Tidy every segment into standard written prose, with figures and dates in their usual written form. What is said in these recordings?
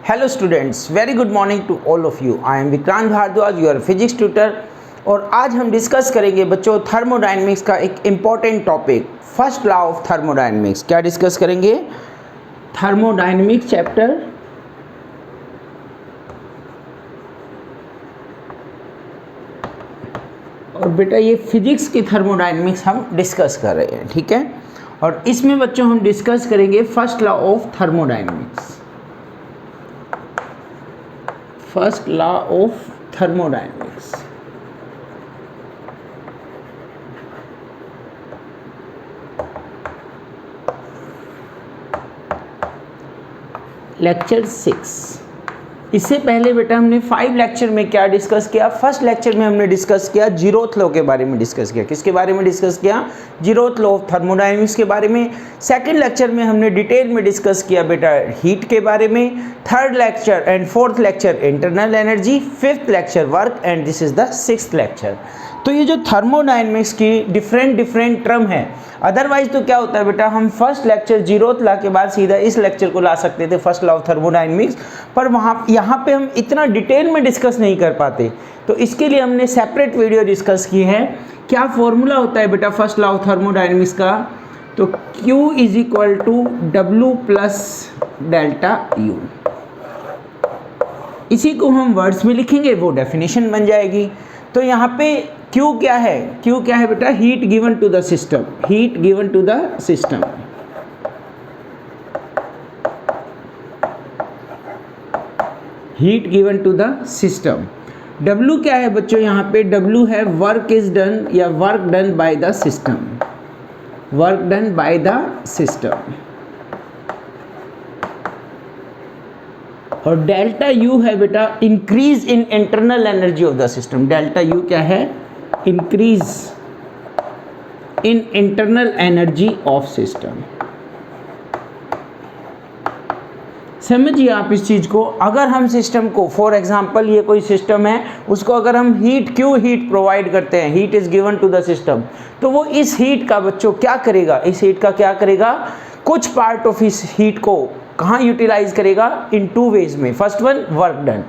Hello students, very good morning to all of you. I am Vikrant Bhardwaj, your physics tutor. और आज हम discuss करेंगे बच्चों थर्मोडायनेमिक्स का एक important topic, first law of thermodynamics. क्या डिस्कस करेंगे? थर्मोडायनेमिक्स चैप्टर और बेटा ये फिजिक्स की थर्मोडायनेमिक्स हम डिस्कस कर रहे हैं, ठीक है। और इसमें बच्चों हम डिस्कस करेंगे first law of thermodynamics, first law of thermodynamics. Lecture 6। इससे पहले बेटा हमने 5 लेक्चर में क्या डिस्कस किया? फर्स्ट लेक्चर में हमने डिस्कस किया जीरोथ लॉ के बारे में डिस्कस किया। किसके बारे में डिस्कस किया? जीरोथ लॉ ऑफ थर्मोडायनेमिक्स के बारे में। सेकंड लेक्चर में हमने डिटेल में डिस्कस किया बेटा हीट के बारे में। Third lecture and fourth lecture internal energy. Fifth lecture work and this is the sixth lecture. तो ये जो थर्मोडायनेमिक्स की डिफरेंट टर्म है, अदरवाइज तो क्या होता है बेटा, हम फर्स्ट लेक्चर जीरोथ लॉ के बाद सीधा इस लेक्चर को ला सकते थे, फर्स्ट लॉ ऑफ थर्मोडायनेमिक्स, पर यहाँ पे हम इतना डिटेल में डिस्कस नहीं कर पाते। तो इसके लिए हमने सेपरेट वीडियो डिस्कस की है। क्या फॉर्मूला होता है बेटा फर्स्ट लॉ ऑफ थर्मोडायनेमिक्स का? तो Q is equal to W plus delta U। इसी को हम वर्ड्स में लिखेंगे, वो डेफिनेशन बन जाएगी। तो यहाँ पे Q क्या है? Q क्या है बेटा? Heat given to the system, heat given to the system. Heat given to the system. W क्या है बच्चों? यहाँ पे W है वर्क इज डन या work done by the system, work done by the system. और डेल्टा U है बेटा increase in internal energy of the system. Delta U क्या है? Increase in internal energy of system. समझिए आप इस चीज़ को। अगर हम सिस्टम को, फॉर एग्जांपल ये कोई सिस्टम है, उसको अगर हम हीट प्रोवाइड करते हैं, heat is given to the system, तो वो इस हीट का बच्चों क्या करेगा? इस हीट का क्या करेगा? कुछ पार्ट ऑफ इस हीट को कहाँ यूटिलाइज करेगा? इन 2 वेज में। First one work done,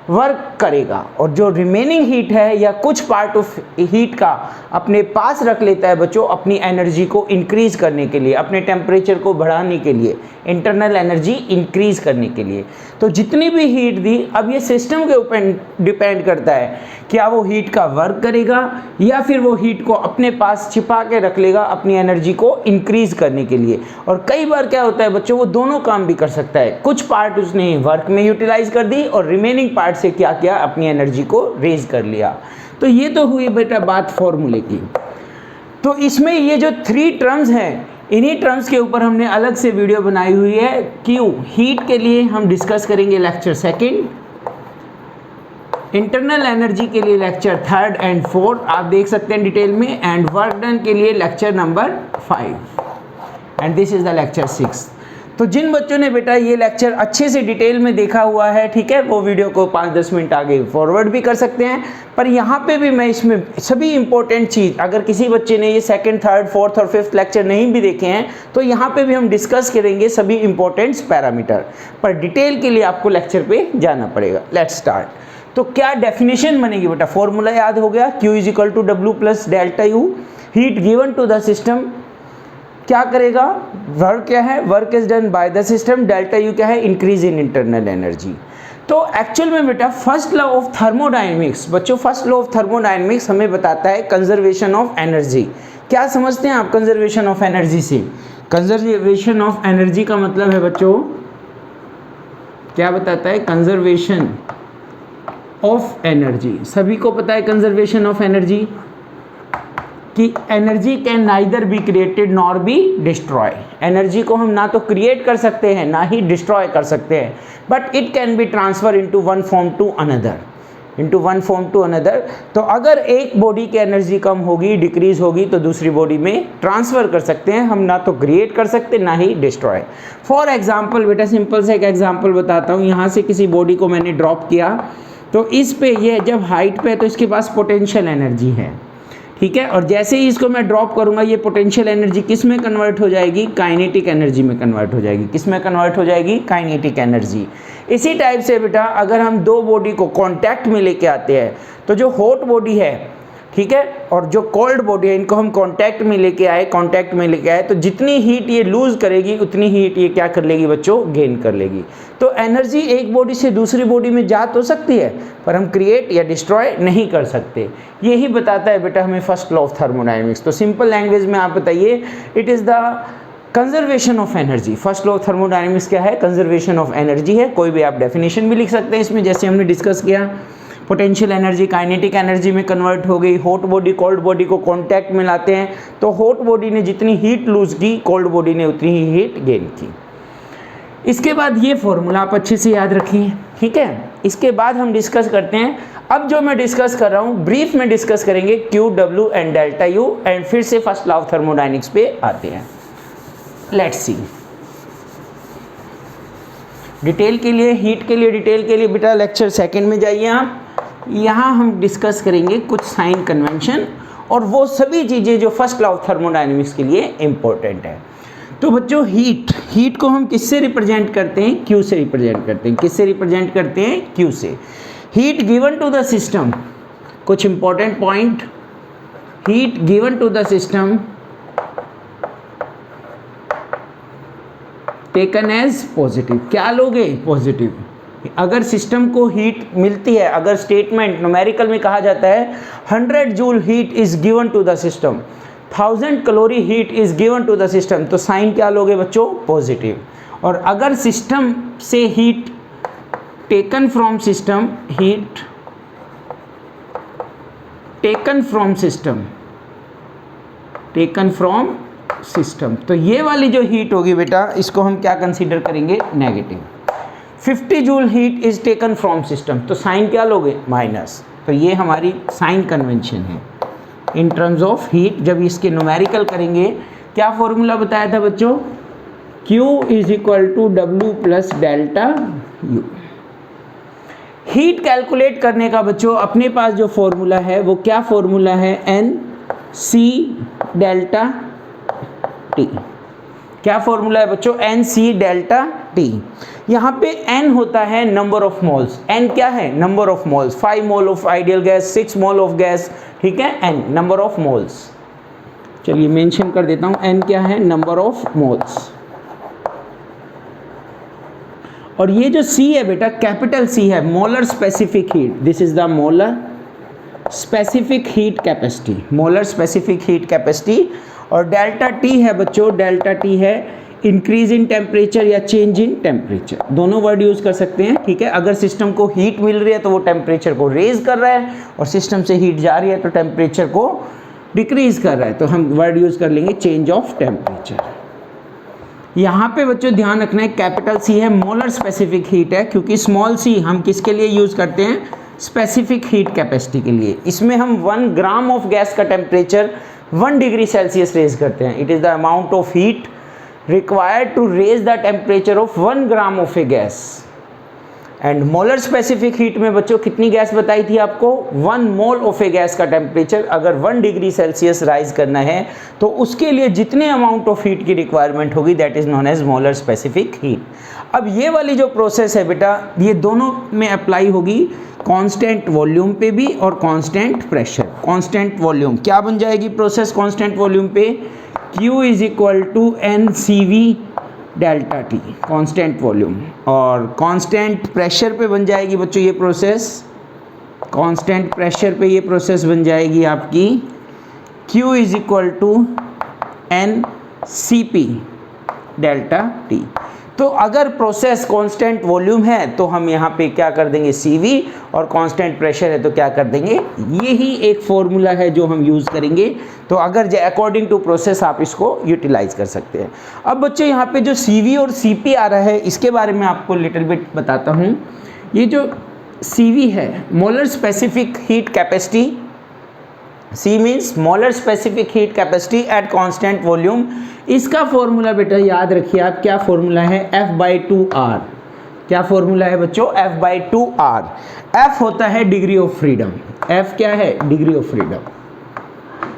work करेगा, और जो रिमेनिंग हीट है या कुछ पार्ट ऑफ हीट का अपने पास रख लेता है बच्चों अपनी एनर्जी को इंक्रीज करने के लिए, अपने टेम्परेचर को बढ़ाने के लिए, इंटरनल एनर्जी इंक्रीज करने के लिए। तो जितनी भी हीट दी, अब ये सिस्टम के ऊपर डिपेंड करता है क्या वो हीट का वर्क करेगा या फिर वो हीट को अपने पास छिपा के रख लेगा अपनी एनर्जी को इंक्रीज करने के लिए। और कई बार क्या होता है बच्चों, वो दोनों काम भी कर सकता है। कुछ पार्ट उसने वर्क में यूटिलाइज कर दी और रिमेनिंग पार्ट से क्या किया? अपनी एनर्जी को रेज कर लिया। तो ये तो हुई बेटा बात फॉर्मूले की। तो इसमें ये जो 3 टर्म्स हैं, इन्हीं टर्म्स के ऊपर हमने अलग से वीडियो बनाई हुई है। क्यों? हीट के लिए हम डिस्कस करेंगे लेक्चर 2, इंटरनल एनर्जी के लिए लेक्चर 3 एंड 4 आप देख सकते हैं डिटेल में, एंड वर्क डन के लिए lecture number 5 and this is the lecture 6। तो जिन बच्चों ने बेटा ये लेक्चर अच्छे से डिटेल में देखा हुआ है, ठीक है, वो वीडियो को 5-10 मिनट आगे फॉरवर्ड भी कर सकते हैं। पर यहाँ पे भी मैं इसमें सभी इंपॉर्टेंट चीज़, अगर किसी बच्चे ने ये 2nd, 3rd, 4th और 5th लेक्चर नहीं भी देखे हैं, तो यहाँ पे भी हम डिस्कस करेंगे सभी इंपॉर्टेंट पैरामीटर। पर डिटेल के लिए आपको लेक्चर पे जाना पड़ेगा। Let's start. तो क्या डेफिनेशन बनेगी बेटा? फॉर्मूला याद हो गया, Q is equal to W plus delta U। Heat given to the system क्या करेगा? वर्क क्या है? Work is done by the system. Delta U क्या है? Increase in internal energy. तो एक्चुअल में बेटा फर्स्ट लॉ ऑफ थर्मोडायनेमिक्स, बच्चों फर्स्ट लॉ ऑफ थर्मोडायनेमिक्स हमें बताता है कंजर्वेशन ऑफ एनर्जी। क्या समझते हैं आप कंजर्वेशन ऑफ एनर्जी से? कंजर्वेशन ऑफ एनर्जी का मतलब है बच्चों, क्या बताता है? Conservation of energy. सभी को पता है कंजर्वेशन ऑफ एनर्जी कि energy can neither be created nor be destroy. Energy को हम ना तो क्रिएट कर सकते हैं ना ही डिस्ट्रॉय कर सकते हैं, but it can be transfer into one form to another. तो अगर एक बॉडी की एनर्जी कम होगी, डिक्रीज होगी, तो दूसरी बॉडी में ट्रांसफर कर सकते हैं हम, ना तो क्रिएट कर सकते ना ही डिस्ट्रॉय। फॉर एग्जाम्पल बेटा सिंपल से एक एग्जाम्पल बताता हूँ। यहाँ से किसी बॉडी को मैंने ड्रॉप किया, तो इस पे ये जब हाइट पे है तो इसके पास पोटेंशियल एनर्जी है, ठीक है। और जैसे ही इसको मैं ड्रॉप करूंगा ये पोटेंशियल एनर्जी किस में कन्वर्ट हो जाएगी, काइनेटिक एनर्जी में कन्वर्ट हो जाएगी। किस में कन्वर्ट हो जाएगी, काइनेटिक एनर्जी। इसी टाइप से बेटा अगर हम दो बॉडी को कांटेक्ट में लेके आते हैं तो जो हॉट बॉडी है, ठीक है, और जो कोल्ड बॉडी है, इनको हम कांटेक्ट में लेके आए तो जितनी हीट ये लूज करेगी उतनी हीट ये क्या कर लेगी बच्चों, गेन कर लेगी। तो एनर्जी एक बॉडी से दूसरी बॉडी में जा तो सकती है पर हम क्रिएट या डिस्ट्रॉय नहीं कर सकते। यही बताता है बेटा हमें फर्स्ट लॉ ऑफ थर्मोडायनेमिक्स। तो सिंपल लैंग्वेज में आप बताइए, it is the conservation of energy. First law of thermodynamics क्या है, कंजर्वेशन ऑफ एनर्जी है। कोई भी आप डेफिनेशन भी लिख सकते हैं इसमें, जैसे हमने डिस्कस किया, पोटेंशियल एनर्जी काइनेटिक एनर्जी में कन्वर्ट हो गई। हॉट बॉडी कोल्ड बॉडी को कांटेक्ट में लाते हैं तो हॉट बॉडी ने जितनी हीट लूज की, कोल्ड बॉडी ने उतनी ही हीट गेन की। इसके बाद ये फॉर्मूला आप अच्छे से याद रखिए, ठीक है। इसके बाद हम डिस्कस करते हैं, अब जो मैं डिस्कस कर रहा हूँ ब्रीफ में डिस्कस करेंगे Q, W and delta U, and फिर से फर्स्ट लॉ ऑफ थर्मोडायनेमिक्स पे आते हैं। लेट्स सी, डिटेल के लिए, हीट के लिए, डिटेल के लिए बेटा लेक्चर सेकंड में जाइए आप। यहाँ हम डिस्कस करेंगे कुछ साइन कन्वेंशन और वो सभी चीज़ें जो फर्स्ट लॉ ऑफ थर्मोडायनेमिक्स के लिए इम्पोर्टेंट है। तो बच्चों हीट को हम किससे रिप्रेजेंट करते हैं, क्यू से रिप्रेजेंट करते हैं। किससे रिप्रेजेंट करते हैं, क्यू से। Heat given to the system, कुछ important point, heat given to the system taken as positive. क्या लोगे, पॉजिटिव। अगर सिस्टम को हीट मिलती है, अगर स्टेटमेंट न्यूमेरिकल में कहा जाता है 100 joule heat is given to the system, 1000 calorie heat is given to the system, तो साइन क्या लोगे बच्चों, पॉजिटिव। और अगर सिस्टम से heat taken from system, heat taken from system, taken from system, तो ये वाली जो हीट होगी बेटा इसको हम क्या कंसीडर करेंगे, negative. 50 joule heat is taken from system, तो साइन क्या लोगे, माइनस। तो ये हमारी साइन कन्वेंशन है इन टर्म्स ऑफ हीट। जब इसके न्यूमेरिकल करेंगे, क्या फॉर्मूला बताया था बच्चों, Q is equal to W plus delta U. Heat calculate करने का बच्चों अपने पास जो फॉर्मूला है वो क्या फॉर्मूला है, एन सी डेल्टा टी। क्या फॉर्मूला है बच्चों, एन सी डेल्टा टी। यहाँ पे n होता है नंबर ऑफ मोल्स। n क्या है, number of moles. 5 mole of ideal gas, 6 mole of gas, ठीक है, n नंबर ऑफ मोल्स। चलिए मेंशन कर देता हूँ, n क्या है, नंबर ऑफ मोल्स। और ये जो c है बेटा, कैपिटल C है, molar specific heat. This is the molar specific heat capacity, molar specific heat capacity. और डेल्टा T है बच्चों, डेल्टा T है इंक्रीज इन टेम्परेचर या चेंज इन टेम्परेचर, दोनों वर्ड यूज कर सकते हैं, ठीक है। अगर सिस्टम को हीट मिल रही है तो वो टेम्परेचर को रेज कर रहा है, और सिस्टम से हीट जा रही है तो टेम्परेचर को डिक्रीज कर रहा है, तो हम वर्ड यूज कर लेंगे चेंज ऑफ टेम्परेचर। यहाँ पे बच्चों ध्यान रखना है, कैपिटल C है, मोलर स्पेसिफिक हीट है, क्योंकि स्मॉल c हम किसके लिए यूज करते हैं, स्पेसिफिक हीट कैपेसिटी के लिए। इसमें हम 1 ग्राम ऑफ गैस का टेम्परेचर 1 डिग्री सेल्सियस रेज करते हैं। It is the amount of heat required to raise the temperature of 1 gram of a gas। And molar specific heat में बच्चों कितनी गैस बताई थी आपको, 1 मोल ऑफ ए गैस का टेम्परेचर अगर 1 डिग्री सेल्सियस राइज करना है तो उसके लिए जितने अमाउंट ऑफ हीट की रिक्वायरमेंट होगी that is known as molar specific heat. अब ये वाली जो प्रोसेस है बेटा, ये दोनों में अप्लाई होगी, कांस्टेंट वॉल्यूम पे भी और कांस्टेंट प्रेशर। कांस्टेंट वॉल्यूम क्या बन जाएगी प्रोसेस कांस्टेंट वॉल्यूम पे, Q is equal to N C V delta T, constant volume. और कांस्टेंट प्रेशर पे बन जाएगी बच्चों ये प्रोसेस, कांस्टेंट प्रेशर पे ये प्रोसेस बन जाएगी आपकी Q is equal to N C P delta T. तो अगर प्रोसेस कांस्टेंट वॉल्यूम है तो हम यहाँ पे क्या कर देंगे CV, और कांस्टेंट प्रेशर है तो क्या कर देंगे, यही एक फॉर्मूला है जो हम यूज़ करेंगे। तो अगर अकॉर्डिंग टू प्रोसेस आप इसको यूटिलाइज कर सकते हैं। अब बच्चों यहाँ पे जो CV और CP आ रहा है इसके बारे में आपको लिटिल बिट बताता हूँ। ये जो CV है, molar specific heat capacity, C means molar specific heat capacity eight constant volume. इसका फॉर्मूला बेटा याद रखिए आप, क्या फॉर्मूला है, F/2R। क्या फॉर्मूला है बच्चों, F/2R। F होता है डिग्री ऑफ फ्रीडम, F क्या है, degree of freedom.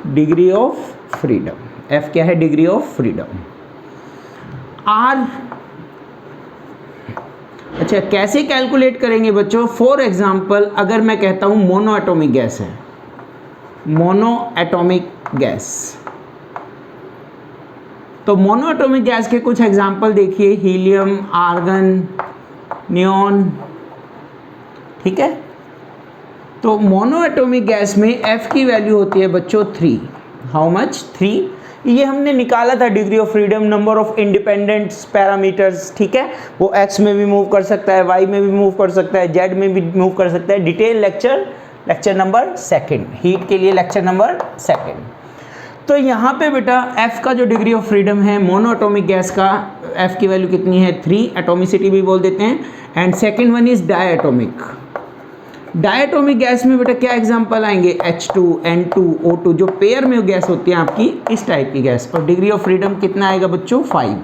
Degree of freedom. F क्या है? Degree of freedom. आर, अच्छा कैसे कैलकुलेट करेंगे बच्चों? फॉर एग्जाम्पल अगर मैं कहता हूँ मोनो एटॉमिक गैस है, मोनो एटॉमिक गैस, तो मोनो एटॉमिक गैस के कुछ एग्जाम्पल देखिए, हीलियम, आर्गन, नियॉन, ठीक है। तो मोनो एटॉमिक गैस में F की वैल्यू होती है बच्चों 3। How much? 3। ये हमने निकाला था degree of freedom, number of independent parameters, ठीक है। वो x में भी मूव कर सकता है, y में भी मूव कर सकता है, z में भी मूव कर सकता है। डिटेल लेक्चर नंबर 2, हीट के लिए लेक्चर नंबर 2। तो यहाँ पे बेटा F का जो डिग्री ऑफ फ्रीडम है मोनो एटॉमिक गैस का, F की वैल्यू कितनी है? 3, एटॉमिसिटी भी बोल देते हैं। And second one is diatomic. Diatomic gas में बेटा क्या एग्जांपल आएंगे? H2, N2, O2, जो पेयर में गैस होती है आपकी, इस टाइप की गैस। और डिग्री ऑफ फ्रीडम कितना आएगा बच्चों? 5।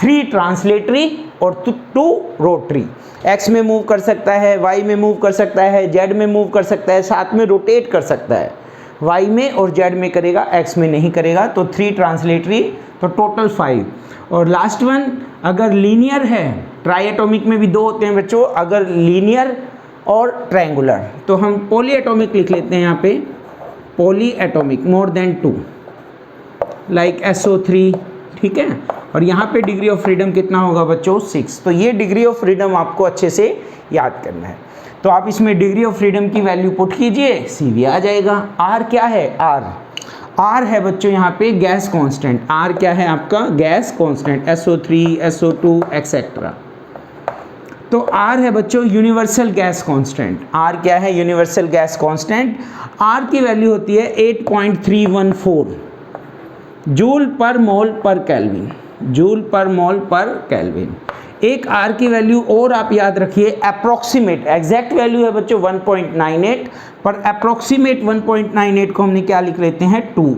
3 ट्रांसलेटरी और 2 रोटरी। X में मूव कर सकता है, Y में मूव कर सकता है, Z में मूव कर सकता है, साथ में रोटेट कर सकता है। Y में और Z में करेगा, X में नहीं करेगा। तो 3 ट्रांसलेटरी, तो टोटल 5। और लास्ट वन अगर लीनियर है, ट्राई एटॉमिक में भी 2 होते हैं बच्चों, अगर लीनियर और ट्रायंगुलर, तो हम पॉली एटॉमिक लिख लेते हैं यहाँ पे, poly atomic more than 2, like SO3, ठीक है। और यहाँ पे डिग्री ऑफ फ्रीडम कितना होगा बच्चों? 6। तो ये डिग्री ऑफ फ्रीडम आपको अच्छे से याद करना है। तो आप इसमें डिग्री ऑफ फ्रीडम की वैल्यू पुट कीजिए, CV आ जाएगा। R क्या है? R है बच्चों यहाँ पे गैस कांस्टेंट। R क्या है आपका? Gas constant, SO3, SO2 etcetera. तो R है बच्चों यूनिवर्सल गैस कांस्टेंट। R क्या है? Universal gas constant. R की वैल्यू होती है 8.314 जूल पर मोल पर केल्विन, जूल पर मोल पर केल्विन। एक R की वैल्यू और आप याद रखिए, अप्रोक्सीमेट, एग्जैक्ट वैल्यू है बच्चों 1.98, पर अप्रोक्सीमेट 1.98 को हमने क्या लिख लेते हैं? 2।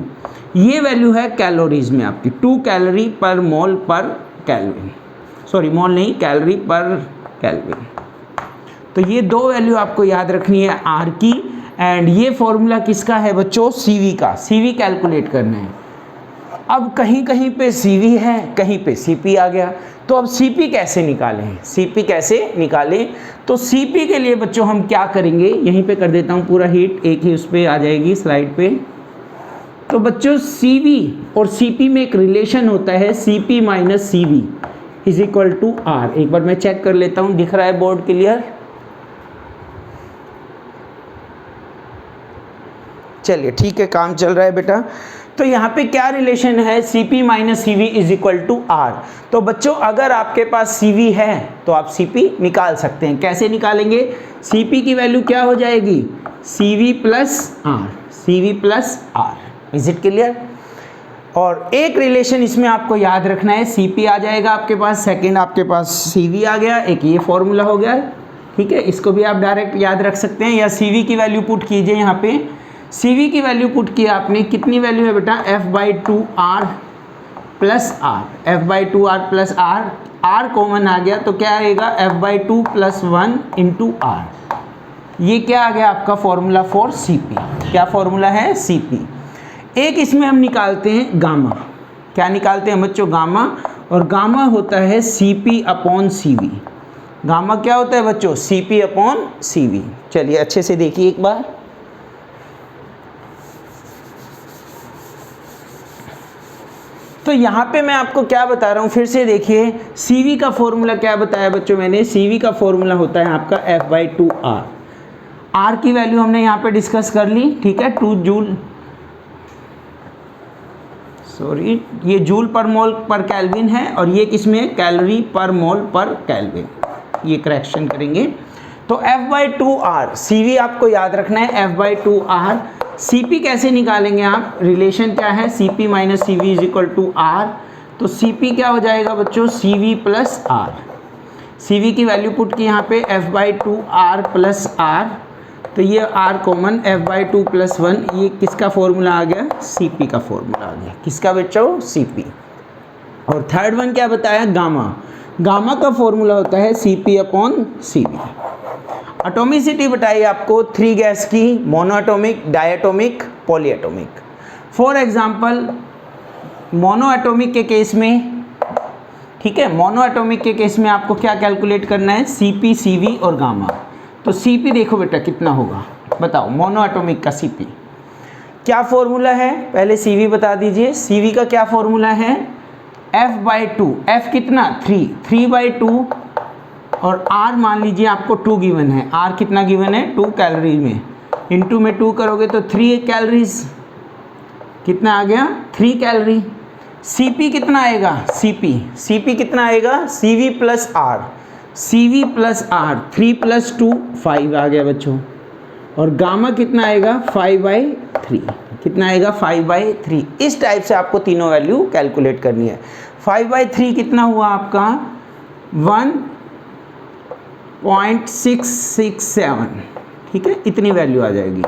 ये वैल्यू है कैलोरीज में आपकी, 2 कैलोरी पर मोल पर केल्विन, सॉरी मोल नहीं, कैलोरी पर केल्विन। तो ये 2 वैल्यू आपको याद रखनी है R की। एंड ये फॉर्मूला किसका है बच्चों? CV का। CV कैलकुलेट करना है। अब कहीं कहीं पे CV है, कहीं पे CP आ गया, तो अब CP कैसे निकालें? CP कैसे निकालें? तो CP के लिए बच्चों हम क्या करेंगे, यहीं पे कर देता हूँ पूरा हीट, एक ही उस पर आ जाएगी स्लाइड पे। तो बच्चों CV और CP में एक रिलेशन होता है, CP minus CV is equal to R। एक बार मैं चेक कर लेता हूँ, दिख रहा है बोर्ड क्लियर? चलिए ठीक है, काम चल रहा है बेटा। तो यहाँ पे क्या रिलेशन है? CP minus CV is equal to R। तो बच्चों अगर आपके पास CV है तो आप CP निकाल सकते हैं। कैसे निकालेंगे? CP की वैल्यू क्या हो जाएगी? CV plus R, CV plus R। Is it clear? और एक रिलेशन इसमें आपको याद रखना है, CP आ जाएगा आपके पास, सेकेंड आपके पास CV आ गया, एक ये फॉर्मूला हो गया, ठीक है। इसको भी आप डायरेक्ट याद रख सकते हैं, या CV की वैल्यू पुट कीजिए। यहाँ पे CV की वैल्यू पुट किया आपने, कितनी वैल्यू है बेटा? F/2R plus R, F/2R plus R, R common आ गया तो क्या आएगा? F/2 plus 1 into R। ये क्या आ गया आपका फॉर्मूला फॉर CP? क्या फॉर्मूला है? CP। एक इसमें हम निकालते हैं गामा। क्या निकालते हैं बच्चों? गामा। और गामा होता है CP अपॉन CV। गामा क्या होता है बच्चों? CP upon CV। चलिए अच्छे से देखिए एक बार। तो यहाँ पे मैं आपको क्या बता रहा हूँ, फिर से देखिए। CV का फॉर्मूला क्या बताया बच्चों मैंने? CV का फॉर्मूला होता है आपका F/2R। R की वैल्यू हमने यहाँ पे डिस्कस कर ली, ठीक है, 2 जूल, सॉरी ये जूल पर मोल पर केल्विन है, और ये किसमें? कैलोरी पर मोल पर केल्विन। ये करेक्शन करेंगे। तो F/2R, CV आपको याद रखना है F/2R। CP कैसे निकालेंगे आप? रिलेशन क्या है? CP minus CV is equal to R। तो CP क्या हो जाएगा बच्चों? CV plus R। CV की वैल्यू पुट की यहाँ पे F/2R प्लस R, तो ये R कॉमन, F/2 प्लस 1, ये किसका फॉर्मूला आ गया? CP का फॉर्मूला आ गया। किसका बच्चों? CP। और थर्ड वन क्या बताया? गामा। गामा का फॉर्मूला होता है CP अपॉन CV। एटॉमिसिटी बताइए आपको 3 गैस की, monoatomic, diatomic, polyatomic. For example mono atomic के केस में, ठीक है, मोनो एटॉमिक के केस में आपको क्या कैलकुलेट करना है, Cp, Cv और गामा। तो Cp देखो बेटा कितना होगा, बताओ मोनो एटॉमिक का Cp क्या फॉर्मूला है, पहले Cv बता दीजिए। Cv का क्या फॉर्मूला है, F/2, F कितना 3/2 और R मान लीजिए आपको 2 गिवन है, R कितना गिवन है 2 कैलोरी में, इनटू में 2 करोगे तो 3 कैलोरीज, कितना आ गया 3 कैलोरी। Cp कितना आएगा, Cp कितना आएगा, Cv plus R, Cv plus R 3 + 2 5 आ गया बच्चों, और गामा कितना आएगा 5/3, कितना आएगा 5/3। इस टाइप से आपको तीनों वैल्यू कैलकुलेट करनी है। 5/3 कितना हुआ आपका 1.667, ठीक है, इतनी वैल्यू आ जाएगी।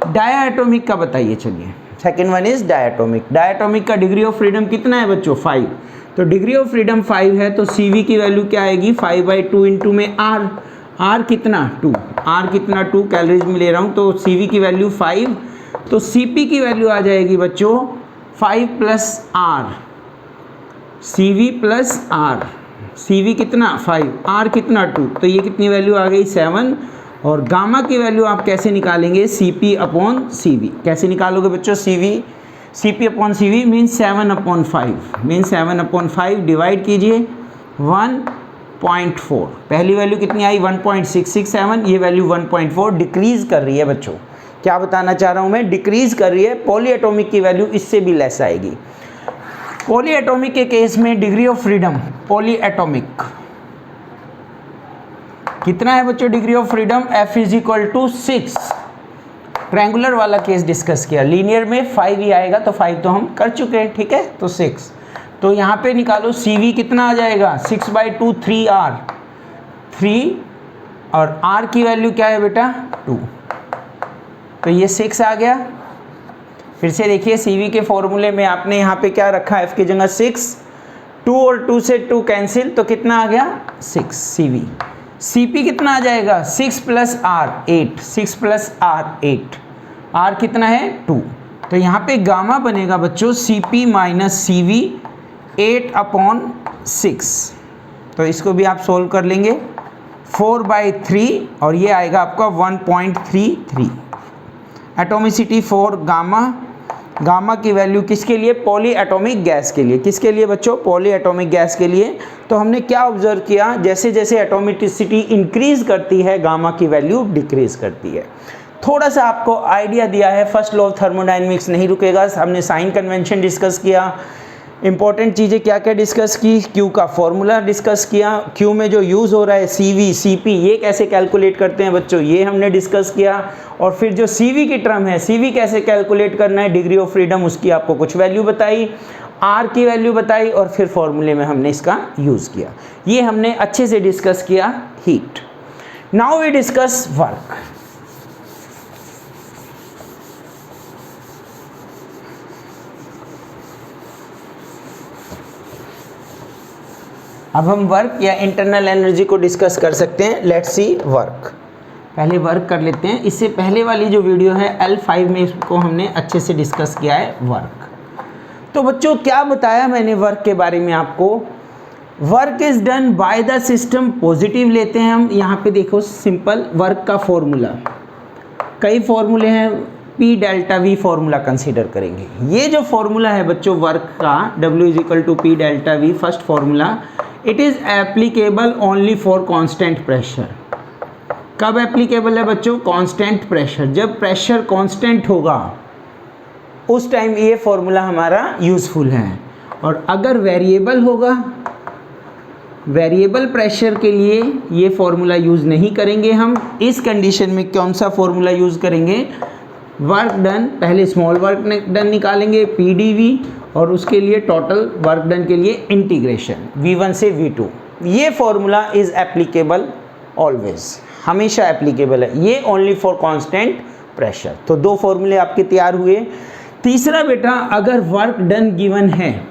डायटोमिक का बताइए, चलिए second one is diatomic. Diatomic का डिग्री ऑफ फ्रीडम कितना है बच्चों 5, तो डिग्री ऑफ फ्रीडम 5 है तो Cv की वैल्यू क्या आएगी 5/2 इंटू में R कितना 2, R कितना 2 कैलोरीज में ले रहा हूँ तो Cv की वैल्यू 5, तो Cp की वैल्यू आ जाएगी बच्चों 5 + R, Cv + R, Cv कितना 5, R कितना 2, तो ये कितनी वैल्यू आ गई 7। और गामा की वैल्यू आप कैसे निकालेंगे, Cp/Cv, कैसे निकालोगे बच्चों, Cp/Cv मीन्स 7/5, मीन्स 7/5 डिवाइड कीजिए 1.4, पहली वैल्यू कितनी आई 1.667, ये वैल्यू 1.4 डिक्रीज कर रही है बच्चों। क्या बताना चाह रहा हूँ मैं, डिक्रीज कर रही है। पॉलीएटॉमिक की वैल्यू इससे भी लेस आएगी। पॉलीएटॉमिक के केस में डिग्री ऑफ फ्रीडम पॉलीएटॉमिक कितना है बच्चों, degree of freedom F = 6। Triangular वाला केस डिस्कस किया, लीनियर में 5 ही आएगा तो 5 तो हम कर चुके हैं, ठीक है, तो 6। तो यहाँ पे निकालो Cv कितना आ जाएगा 6/2 3R, 3 और R की वैल्यू क्या है बेटा 2, तो ये 6 आ गया। फिर से देखिए Cv के फॉर्मूले में आपने यहाँ पे क्या रखा, F की जगह 6, 2 और 2 से 2 कैंसिल तो कितना आ गया 6 Cv। Cp कितना आ जाएगा 6 + R 8, 6 + R 8, R कितना है 2, तो यहाँ पे गामा बनेगा बच्चों Cp - Cv 8/6, तो इसको भी आप सोल्व कर लेंगे 4/3 और ये आएगा आपका 1.33। एटोमिसिटी 4 गामा की वैल्यू किसके लिए, पॉली एटॉमिक गैस के लिए, किसके लिए बच्चों, पॉली एटॉमिक गैस के लिए। तो हमने क्या ऑब्जर्व किया, जैसे जैसे एटोमिसिटी इंक्रीज करती है गामा की वैल्यू डिक्रीज करती है। थोड़ा सा आपको आइडिया दिया है, फर्स्ट लॉ ऑफ थर्मोडायनेमिक्स नहीं रुकेगा, हमने साइन कन्वेंशन डिस्कस किया, इंपॉर्टेंट चीज़ें क्या क्या डिस्कस की, Q का फॉर्मूला डिस्कस किया, Q में जो यूज़ हो रहा है Cv Cp ये कैसे कैलकुलेट करते हैं बच्चों, ये हमने डिस्कस किया, और फिर जो Cv की टर्म है Cv कैसे कैलकुलेट करना है, डिग्री ऑफ फ्रीडम उसकी आपको कुछ वैल्यू बताई, R की वैल्यू बताई, और फिर फॉर्मूले में हमने इसका यूज़ किया। ये हमने अच्छे से डिस्कस किया heat. Now we discuss work. अब हम वर्क या इंटरनल एनर्जी को डिस्कस कर सकते हैं। लेट्स सी वर्क, पहले वर्क कर लेते हैं। इससे पहले वाली जो वीडियो है L5 में इसको हमने अच्छे से डिस्कस किया है वर्क। तो बच्चों क्या बताया मैंने वर्क के बारे में आपको, work is done by the system, positive लेते हैं हम। यहाँ पे देखो सिंपल वर्क का फॉर्मूला, कई फॉर्मूले हैं, P∆V फॉर्मूला कंसीडर करेंगे। ये जो फॉर्मूला है बच्चों वर्क का W = P∆V, first formula, it is applicable only for constant pressure. कब एप्लीकेबल है बच्चों, कांस्टेंट प्रेशर, जब प्रेशर कांस्टेंट होगा उस टाइम ये फॉर्मूला हमारा यूज़फुल है। और अगर वेरिएबल होगा, वेरिएबल प्रेशर के लिए ये फॉर्मूला यूज़ नहीं करेंगे हम। इस कंडीशन में कौन सा फॉर्मूला यूज़ करेंगे, वर्क डन, पहले स्मॉल वर्क डन निकालेंगे PdV, और उसके लिए टोटल वर्क डन के लिए इंटीग्रेशन V1 से V2। ये फॉर्मूला इज़ एप्लीकेबल ऑलवेज, हमेशा एप्लीकेबल है, ये ओनली फॉर कांस्टेंट प्रेशर। तो दो फॉर्मूले आपके तैयार हुए। तीसरा बेटा, अगर वर्क डन गिवन है,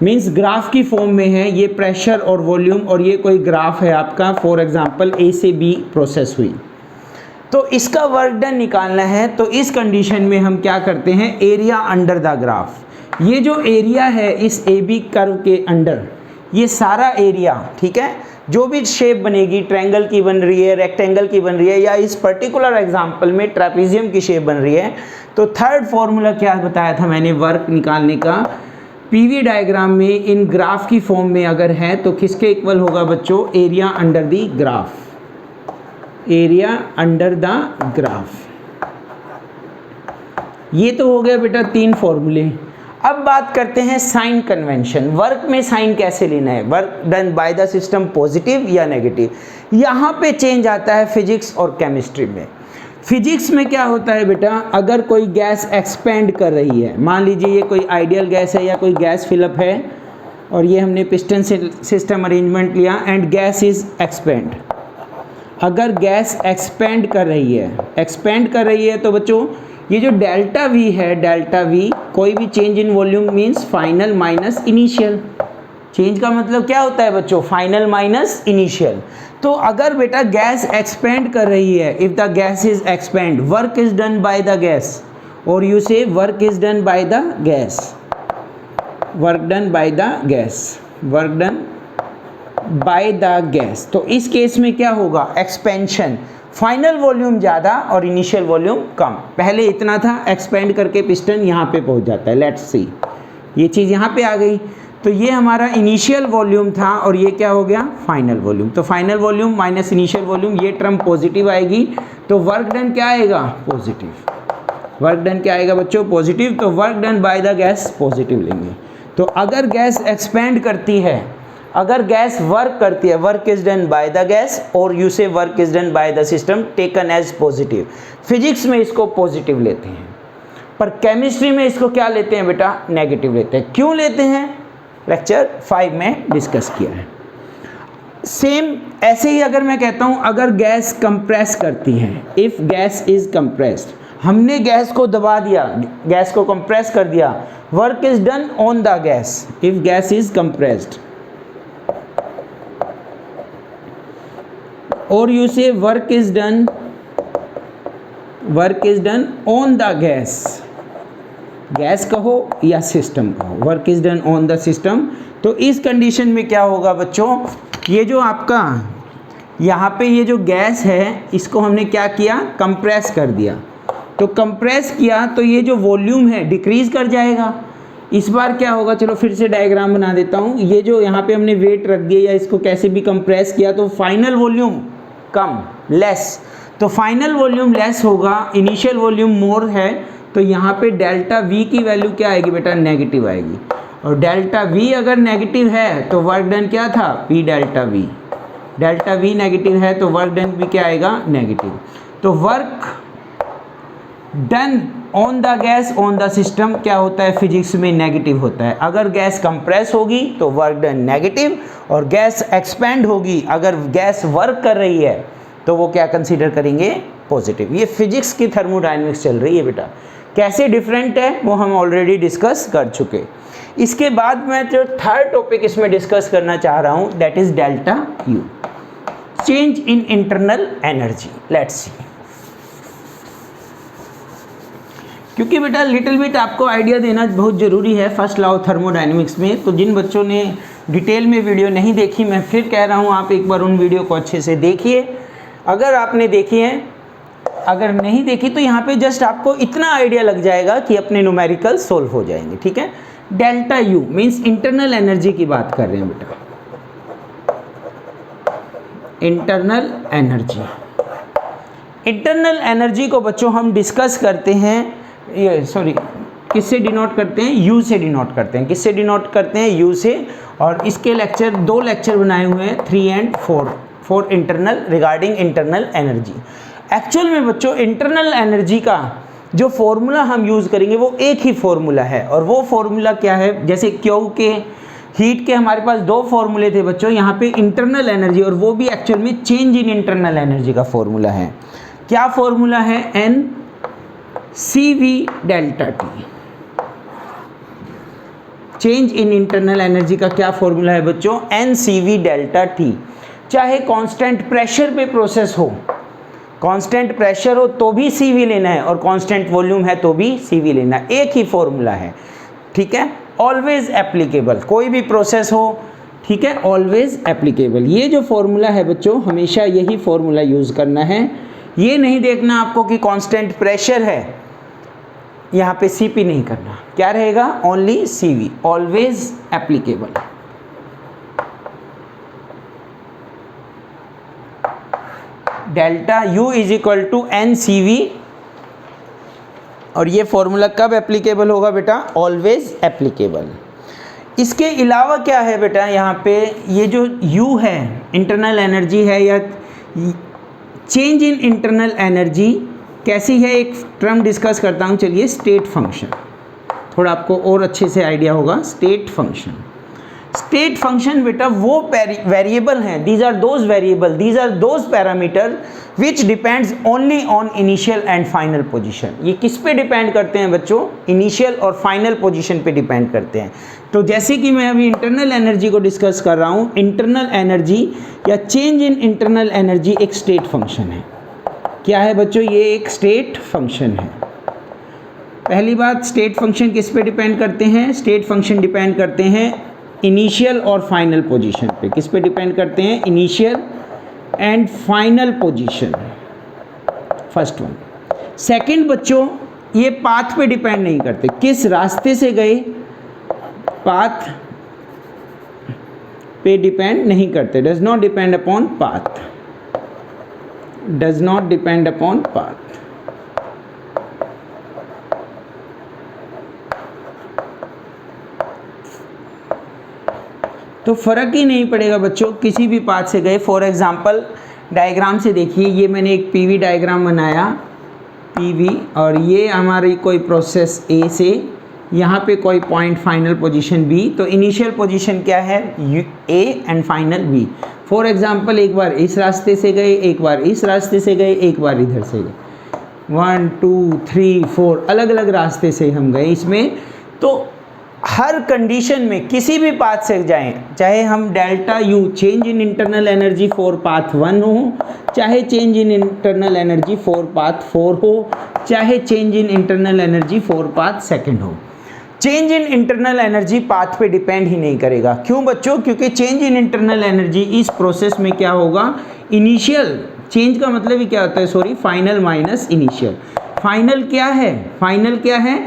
मीन्स ग्राफ की फॉर्म में है, ये प्रेशर और वॉल्यूम, और ये कोई ग्राफ है आपका, फॉर एग्जांपल A से B प्रोसेस हुई, तो इसका वर्क डन निकालना है, तो इस कंडीशन में हम क्या करते हैं, एरिया अंडर द ग्राफ। ये जो एरिया है इस ए बी कर्व के अंडर, ये सारा एरिया, ठीक है, जो भी शेप बनेगी, ट्रायंगल की बन रही है, रेक्टेंगल की बन रही है, या इस पर्टिकुलर एग्जांपल में ट्रेपेजियम की शेप बन रही है, तो थर्ड फॉर्मूला क्या बताया था मैंने वर्क निकालने का, पीवी डायग्राम में इन ग्राफ की फॉर्म में अगर है तो किसके इक्वल होगा बच्चों, area under the graph, area under the graph. ये तो हो गया बेटा 3 फॉर्मूले। अब बात करते हैं साइन कन्वेंशन। वर्क में साइन कैसे लेना है, work done by the system positive या नेगेटिव। यहाँ पे चेंज आता है फिजिक्स और केमिस्ट्री में। फिजिक्स में क्या होता है बेटा, अगर कोई गैस एक्सपेंड कर रही है, मान लीजिए ये कोई आइडियल गैस है या कोई गैस फिलअप है, और ये हमने पिस्टन सिस्टम अरेंजमेंट लिया एंड गैस इज एक्सपेंड। अगर गैस एक्सपेंड कर रही है तो बच्चों ये जो डेल्टा वी है, डेल्टा वी, कोई भी change in volume means final minus initial. Change का मतलब क्या होता है बच्चों, फाइनल माइनस इनिशियल। तो अगर बेटा गैस एक्सपेंड कर रही है, if the gas is expand, work is done by the gas, और यू से work is done by the gas, work done by the gas, work done by the gas. तो इस केस में क्या होगा, एक्सपेंशन, फाइनल वॉल्यूम ज़्यादा और इनिशियल वॉल्यूम कम। पहले इतना था, एक्सपेंड करके पिस्टन यहाँ पे पहुँच जाता है, लेट्स सी, ये चीज़ यहाँ पे आ गई। तो ये हमारा इनिशियल वॉल्यूम था और ये क्या हो गया, फाइनल वॉल्यूम। तो final volume minus initial volume, ये टर्म पॉजिटिव आएगी, तो वर्क डन क्या आएगा, पॉजिटिव। वर्क डन क्या आएगा बच्चों, पॉजिटिव। तो work done by the gas positive लेंगे। तो अगर गैस एक्सपेंड करती है, अगर गैस वर्क करती है, work is done by the gas, और यू से work is done by the system, taken as positive. Physics में इसको पॉजिटिव लेते हैं, पर केमिस्ट्री में इसको क्या लेते हैं बेटा, नेगेटिव लेते हैं। क्यों लेते हैं, लेक्चर 5 में डिस्कस किया है। सेम ऐसे ही अगर मैं कहता हूं, अगर गैस कंप्रेस करती है, इफ गैस इज कंप्रेस्ड, हमने गैस को दबा दिया, गैस को कंप्रेस कर दिया, work is done on the gas, if gas is compressed, और यू से work is done on the gas, gas कहो या सिस्टम कहो, work is done on the system. तो इस कंडीशन में क्या होगा बच्चों, ये जो आपका यहाँ पे ये जो गैस है, इसको हमने क्या किया, कंप्रेस कर दिया। तो कंप्रेस किया तो ये जो वॉल्यूम है डिक्रीज कर जाएगा। इस बार क्या होगा, चलो फिर से डायग्राम बना देता हूँ। ये जो यहाँ पे हमने वेट रख दिया या इसको कैसे भी कंप्रेस किया, तो फाइनल वॉल्यूम कम, लेस, तो फाइनल वॉल्यूम लेस होगा, इनिशियल वॉल्यूम मोर है, तो यहाँ पे डेल्टा वी की वैल्यू क्या आएगी बेटा, नेगेटिव आएगी। और डेल्टा वी अगर नेगेटिव है तो वर्क डन क्या था, P delta we, delta we negative है तो वर्क डन भी क्या आएगा, नेगेटिव। तो work done on the gas on the system क्या होता है, फिजिक्स में नेगेटिव होता है। अगर गैस कंप्रेस होगी तो वर्क डन नेगेटिव, और गैस एक्सपेंड होगी, अगर गैस वर्क कर रही है तो वो क्या कंसीडर करेंगे, पॉजिटिव। ये फिजिक्स की थर्मोडायनेमिक्स चल रही है बेटा। कैसे डिफरेंट है वो हम ऑलरेडी डिस्कस कर चुके। इसके बाद मैं जो थर्ड टॉपिक इसमें डिस्कस करना चाह रहा हूँ, that is delta U, change in internal energy. Let's see, क्योंकि बेटा लिटिल बिट आपको आइडिया देना बहुत ज़रूरी है फर्स्ट लॉ ऑफ थर्मोडायनेमिक्स में। तो जिन बच्चों ने डिटेल में वीडियो नहीं देखी, मैं फिर कह रहा हूँ आप एक बार उन वीडियो को अच्छे से देखिए। अगर आपने देखी है, अगर नहीं देखी तो यहाँ पे जस्ट आपको इतना आइडिया लग जाएगा कि अपने न्यूमेरिकल सोल्व हो जाएंगे, ठीक है। Delta U means internal energy की बात कर रहे हैं बेटा, इंटरनल एनर्जी। इंटरनल एनर्जी को बच्चों हम डिस्कस करते हैं, ये सॉरी किससे डिनोट करते हैं, यू से डिनोट करते हैं। किससे डिनोट करते हैं, यू से। और इसके लेक्चर 2 लेक्चर बनाए हुए हैं, 3 and 4 for internal, regarding internal energy. Actual में बच्चों इंटरनल एनर्जी का जो फॉर्मूला हम यूज़ करेंगे वो एक ही फॉर्मूला है, और वो फॉर्मूला क्या है, जैसे क्यू के हीट के हमारे पास 2 फॉर्मूले थे बच्चों, यहाँ पे इंटरनल एनर्जी, और वो भी एक्चुअल में चेंज इन इंटरनल एनर्जी का फॉर्मूला है। क्या फॉर्मूला है, N C V delta T. Change in internal energy का क्या फॉर्मूला है बच्चों, N C V delta T. चाहे कांस्टेंट प्रेशर पे प्रोसेस हो कांस्टेंट प्रेशर हो तो भी CV लेना है और कांस्टेंट वॉल्यूम है तो भी CV लेना है, एक ही फॉर्मूला है, ठीक है, ऑलवेज एप्लीकेबल, कोई भी प्रोसेस हो, ठीक है, ऑलवेज एप्लीकेबल। ये जो फॉर्मूला है बच्चों, हमेशा यही फॉर्मूला यूज़ करना है, ये नहीं देखना आपको कि कांस्टेंट प्रेशर है, यहाँ पे CP नहीं करना, क्या रहेगा, only CV, always applicable. Delta U is equal to NCV, और ये फॉर्मूला कब एप्लीकेबल होगा बेटा, ऑलवेज एप्लीकेबल। इसके अलावा क्या है बेटा, यहाँ पे ये जो U है इंटरनल एनर्जी है या चेंज इन इंटरनल एनर्जी कैसी है, एक टर्म डिस्कस करता हूँ, चलिए, स्टेट फंक्शन, थोड़ा आपको और अच्छे से आइडिया होगा। स्टेट फंक्शन, स्टेट फंक्शन बेटा वो वेरिएबल हैं, these are those variable, these are those parameter which depends only on initial and final position. ये किस पे डिपेंड करते हैं बच्चों, इनिशियल और फाइनल पोजीशन पे डिपेंड करते हैं। तो जैसे कि मैं अभी इंटरनल एनर्जी को डिस्कस कर रहा हूँ, इंटरनल एनर्जी या चेंज इन इंटरनल एनर्जी एक स्टेट फंक्शन है। क्या है बच्चों, ये एक स्टेट फंक्शन है। पहली बात, स्टेट फंक्शन किस पे डिपेंड करते हैं, स्टेट फंक्शन डिपेंड करते हैं इनिशियल और फाइनल पोजीशन पे। किस पे डिपेंड करते हैं, initial and final position, first one. Second बच्चों, ये पाथ पे डिपेंड नहीं करते, किस रास्ते से गए, पाथ पे डिपेंड नहीं करते, does not depend upon path, does not depend upon path. तो फर्क ही नहीं पड़ेगा बच्चों, किसी भी पाथ से गए। फॉर एग्जांपल डायग्राम से देखिए, ये मैंने एक PV डायग्राम बनाया, PV, और ये हमारी कोई प्रोसेस A से, यहाँ पे कोई पॉइंट फाइनल पोजीशन B, तो इनिशियल पोजीशन क्या है, A and final B। For example एक बार इस रास्ते से गए, एक बार इस रास्ते से गए, एक बार इधर से गए, 1 2 3 4 अलग अलग रास्ते से हम गए इसमें। तो हर कंडीशन में किसी भी पाथ से जाएं, चाहे हम delta U change in internal energy for path 1 हो, चाहे change in internal energy for path 4 हो, चाहे change in internal energy for path 2 हो, change in internal energy path पे डिपेंड ही नहीं करेगा। क्यों बच्चों, क्योंकि चेंज इन इंटरनल एनर्जी इस प्रोसेस में क्या होगा, इनिशियल, चेंज का मतलब ही क्या होता है, sorry, final minus initial. Final क्या है, फाइनल क्या है,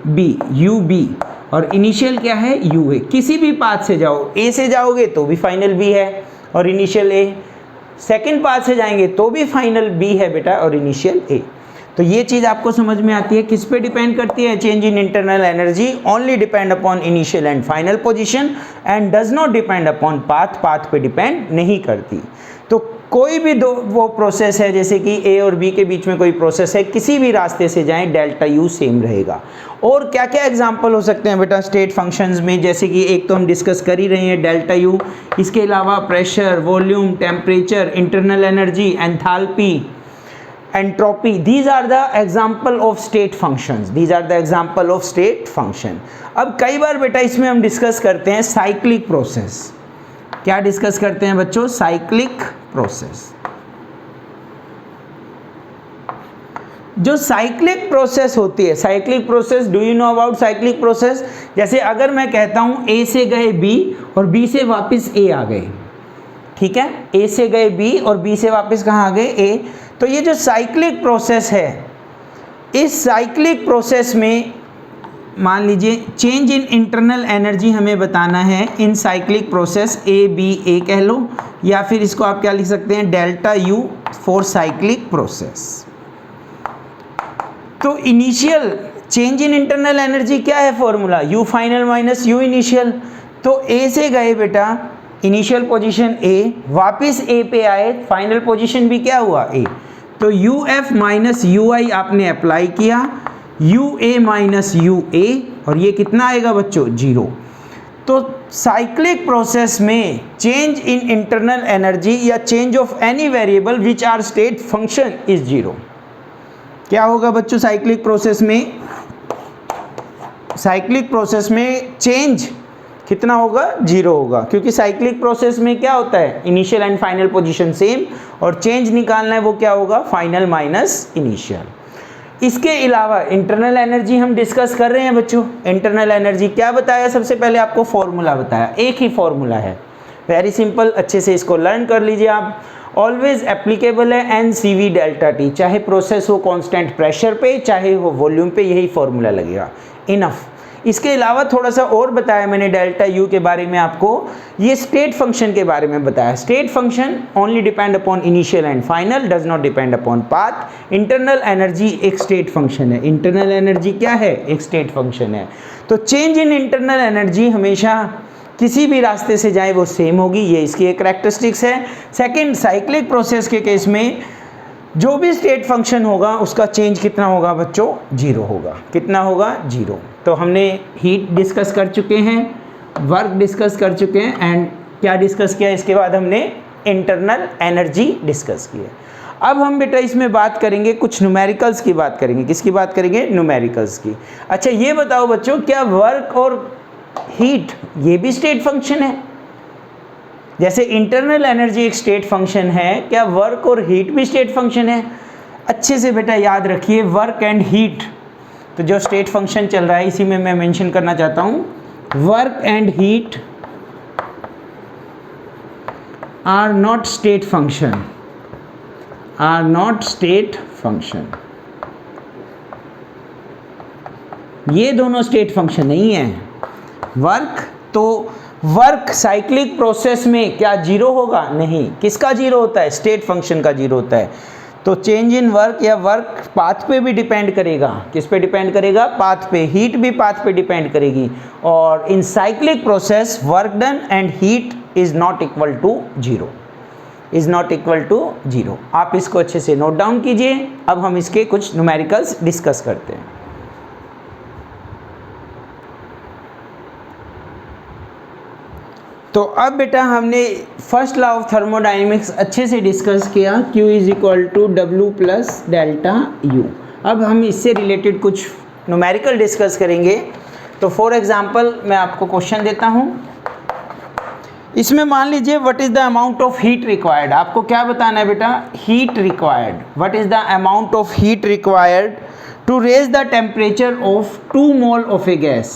B, UB, और इनिशियल क्या है, UA। किसी भी पाथ से जाओ, A से जाओगे तो भी फाइनल B है और इनिशियल A, सेकेंड पाथ से जाएंगे तो भी फाइनल B है बेटा और इनिशियल A। तो ये चीज़ आपको समझ में आती है, किस पे डिपेंड करती है, change in internal energy only depend upon initial and final position and does not depend upon path, path पे डिपेंड नहीं करती। तो कोई भी दो वो प्रोसेस है, जैसे कि A और B के बीच में कोई प्रोसेस है, किसी भी रास्ते से जाएं, डेल्टा U सेम रहेगा। और क्या क्या एग्जांपल हो सकते हैं बेटा स्टेट फंक्शंस में, जैसे कि एक तो हम डिस्कस कर ही रहे हैं डेल्टा U, इसके अलावा pressure, volume, temperature, internal energy, enthalpy, entropy, these are the example of state functions, these are the example of state function। अब कई बार बेटा इसमें हम डिस्कस करते हैं साइक्लिक प्रोसेस। क्या डिस्कस करते हैं बच्चों, साइक्लिक प्रोसेस। जो साइक्लिक प्रोसेस होती है, cyclic process, do you know about cyclic process, जैसे अगर मैं कहता हूं A से गए B और B से वापस A आ गए, ठीक है, A से गए B और B से वापस कहाँ आ गए, A। तो ये जो साइक्लिक प्रोसेस है, इस साइक्लिक प्रोसेस में मान लीजिए चेंज इन इंटरनल एनर्जी हमें बताना है इन साइक्लिक प्रोसेस, A कह लो, या फिर इसको आप क्या लिख सकते हैं, delta U for cyclic process. तो initial change in internal energy क्या है formula, U final minus U initial. तो A से गए बेटा, इनिशियल पोजीशन A, वापस A पे आए, फाइनल पोजीशन भी क्या हुआ, A। तो UF माइनस UI आपने अप्लाई किया, UA माइनस UA, और ये कितना आएगा बच्चों, 0। तो साइक्लिक प्रोसेस में चेंज इन इंटरनल एनर्जी या change of any variable which are state function is 0। क्या होगा बच्चों साइक्लिक प्रोसेस में, साइक्लिक प्रोसेस में चेंज कितना होगा, 0 होगा, क्योंकि साइक्लिक प्रोसेस में क्या होता है, initial and final position same, और चेंज निकालना है वो क्या होगा, फाइनल माइनस इनिशियल। इसके अलावा इंटरनल एनर्जी हम डिस्कस कर रहे हैं बच्चों। इंटरनल एनर्जी क्या बताया, सबसे पहले आपको फॉर्मूला बताया, एक ही फॉर्मूला है, वेरी सिंपल, अच्छे से इसको लर्न कर लीजिए आप। ऑलवेज एप्लीकेबल है N C V delta T, चाहे प्रोसेस हो कांस्टेंट प्रेशर पे चाहे हो वॉल्यूम पे, यही फॉर्मूला लगेगा, इनफ। इसके अलावा थोड़ा सा और बताया मैंने डेल्टा यू के बारे में आपको, ये स्टेट फंक्शन के बारे में बताया। State function only depend upon initial and final, does not depend upon path. Internal energy एक स्टेट फंक्शन है, इंटरनल एनर्जी क्या है, एक स्टेट फंक्शन है। तो चेंज इन इंटरनल एनर्जी हमेशा किसी भी रास्ते से जाए वो सेम होगी, ये इसकी एक कैरेक्टरिस्टिक्स है। सेकंड, साइक्लिक प्रोसेस के केस में जो भी स्टेट फंक्शन होगा उसका चेंज कितना होगा बच्चों, 0 होगा। कितना होगा, 0। तो हमने हीट डिस्कस कर चुके हैं, वर्क डिस्कस कर चुके हैं, एंड क्या डिस्कस किया, इसके बाद हमने इंटरनल एनर्जी डिस्कस की है। अब हम बेटा इसमें बात करेंगे, कुछ न्यूमेरिकल्स की बात करेंगे। किसकी बात करेंगे, न्यूमेरिकल्स की। अच्छा ये बताओ बच्चों, क्या वर्क और हीट ये भी स्टेट फंक्शन है? जैसे इंटरनल एनर्जी एक स्टेट फंक्शन है, क्या वर्क और हीट भी स्टेट फंक्शन है? अच्छे से बेटा याद रखिए, वर्क एंड हीट, तो जो स्टेट फंक्शन चल रहा है इसी में मैं मेंशन करना चाहता हूं, work and heat are not state function, are not state function. ये दोनों स्टेट फंक्शन नहीं है। वर्क, तो वर्क साइक्लिक प्रोसेस में क्या 0 होगा? नहीं। किसका 0 होता है? स्टेट फंक्शन का 0 होता है। तो चेंज इन वर्क या वर्क पाथ पे भी डिपेंड करेगा। किस पे डिपेंड करेगा? पाथ पे। हीट भी पाथ पे डिपेंड करेगी। और in cyclic process work done and heat is not equal to 0, is not equal to 0। आप इसको अच्छे से नोट डाउन कीजिए। अब हम इसके कुछ न्यूमेरिकल्स डिस्कस करते हैं। तो अब बेटा हमने फर्स्ट लॉ ऑफ थर्मोडायनेमिक्स अच्छे से डिस्कस किया, Q is equal to W plus delta U। अब हम इससे रिलेटेड कुछ न्यूमेरिकल डिस्कस करेंगे। तो फॉर एग्जांपल मैं आपको क्वेश्चन देता हूँ, इसमें मान लीजिए what is the amount of heat required. आपको क्या बताना है बेटा? Heat required, what is the amount of heat required to raise the temperature of 2 mole of a gas,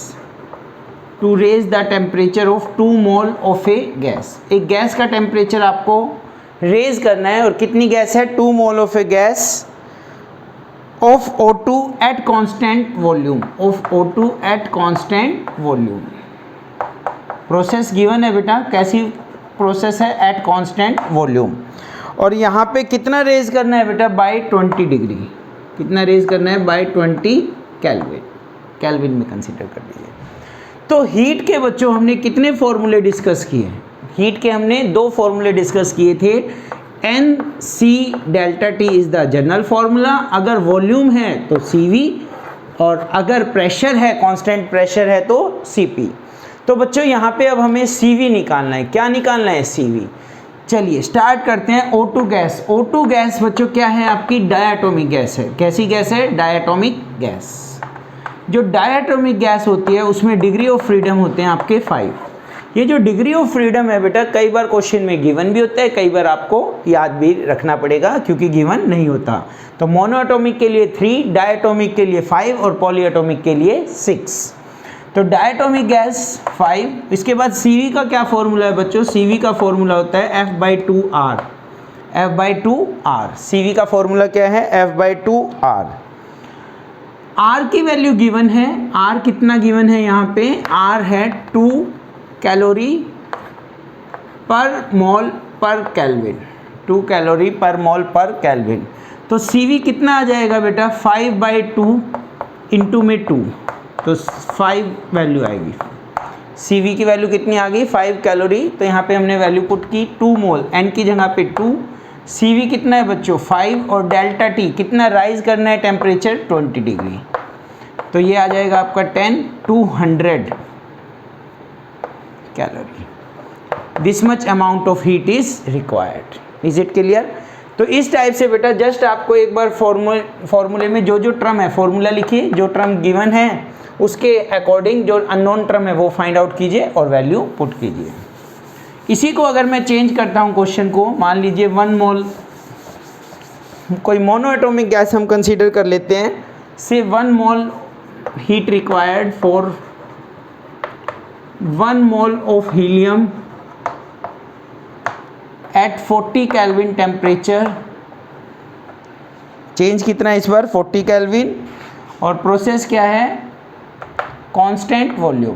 to raise the temperature of 2 mole of a gas. एक gas का temperature आपको raise करना है, और कितनी गैस है? 2 mole of a gas of O2 at constant volume, of O2 at constant volume. Process given है बेटा, कैसी प्रोसेस है? Eight constant volume. और यहाँ पे कितना रेज करना है बेटा? Bye 20 degree. कितना रेज करना है? बाय 20 केल्विन, केल्विन में कंसीडर कर लीजिए। तो हीट के बच्चों हमने कितने फॉर्मूले डिस्कस किए? हीट के हमने 2 फॉर्मूले डिस्कस किए थे। N C delta T is the general formula, अगर वॉल्यूम है तो CV, और अगर प्रेशर है, कांस्टेंट प्रेशर है तो CP। तो बच्चों यहाँ पे अब हमें CV निकालना है। क्या निकालना है? CV। चलिए स्टार्ट करते हैं। O2 गैस, O2 गैस बच्चों क्या है? आपकी डायटोमिक गैस है। कैसी गैस है? Diatomic gas. जो डायटोमिक गैस होती है उसमें डिग्री ऑफ फ्रीडम होते हैं आपके 5। ये जो डिग्री ऑफ फ्रीडम है बेटा, कई बार क्वेश्चन में गिवन भी होता है, कई बार आपको याद भी रखना पड़ेगा क्योंकि गिवन नहीं होता। तो मोनोएटॉमिक के लिए 3, डायटोमिक के लिए 5 और पॉलीएटॉमिक के लिए 6। तो डायटोमिक गैस 5। इसके बाद CV का क्या फॉर्मूला है बच्चों? CV का फॉर्मूला होता है F/2R, F/2R। CV का फॉर्मूला क्या है? F/2R। R की वैल्यू गिवन है। R कितना गिवन है यहाँ पे? R है 2 कैलोरी पर मोल पर केल्विन, 2 कैलोरी पर मोल पर केल्विन। तो CV कितना आ जाएगा बेटा? 5/2 इंटू में 2, तो 5 वैल्यू आएगी। CV की वैल्यू कितनी आ गई? 5 कैलोरी। तो यहाँ पे हमने वैल्यू पुट की 2 मोल, N की जगह पे 2। CV कितना है बच्चों? 5, और डेल्टा T कितना राइज करना है टेम्परेचर? 20 डिग्री। तो ये आ जाएगा आपका 200 calorie. This much amount of heat is required. Is it clear? तो इस टाइप से बेटा जस्ट आपको एक बार फॉर्मूले में जो जो टर्म है फॉर्मूला लिखिए, जो टर्म गिवन है उसके अकॉर्डिंग जो अननोन टर्म है वो फाइंड आउट कीजिए और वैल्यू पुट कीजिए। इसी को अगर मैं चेंज करता हूँ क्वेश्चन को, मान लीजिए 1 मोल कोई मोनो एटॉमिक गैस हम कंसीडर कर लेते हैं, से 1 mole heat required for 1 mole of helium at 40 kelvin temperature. Change कितना है इस बार 40 केल्विन, और प्रोसेस क्या है कांस्टेंट वॉल्यूम,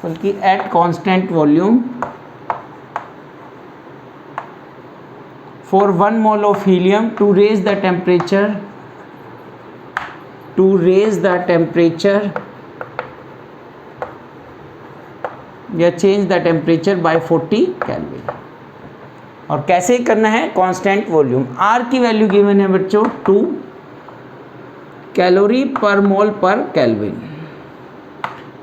बल्कि at constant volume for 1 mole of helium to raise the temperature या change the temperature by 40 kelvin. और कैसे करना है कांस्टेंट वॉल्यूम। आर की वैल्यू गिवन है बच्चों 2 कैलोरी पर मोल पर केल्विन।